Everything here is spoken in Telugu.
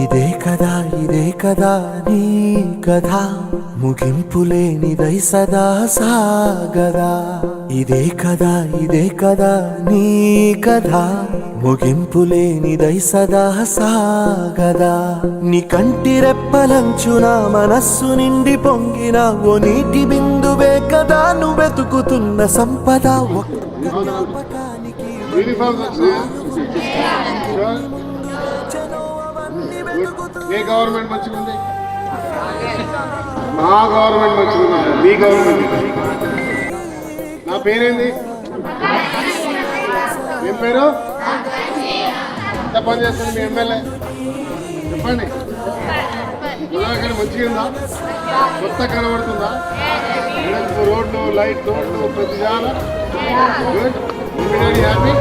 ఇదే కదా నీ కథ ముగింపులేనిదై సదా సాగదా. ఇదే కదా నీ కథ ముగింపులేనిదై సదా సాగదా. నీ కంటి రెప్పలంచున మనస్సు నిండి పొంగిన ఓ నీటి బిందువే కదా నువ్వెతుకుతున్న సంపద. ఏ గవర్నమెంట్ మంచిగా ఉంది? మా గవర్నమెంట్ మంచిగా ఉంది. మీ గవర్నమెంట్. నా పేరేంది? ఏం పేరు? ఎంత పని చేస్తుంది మీ ఎమ్మెల్యే? చెప్పండి. మంచిగా ఉందా? కొత్త కనబడుతుందా? రోడ్లు, లైట్, రోడ్లు ప్రతి చాలా గుడ్. హ్యాపీ.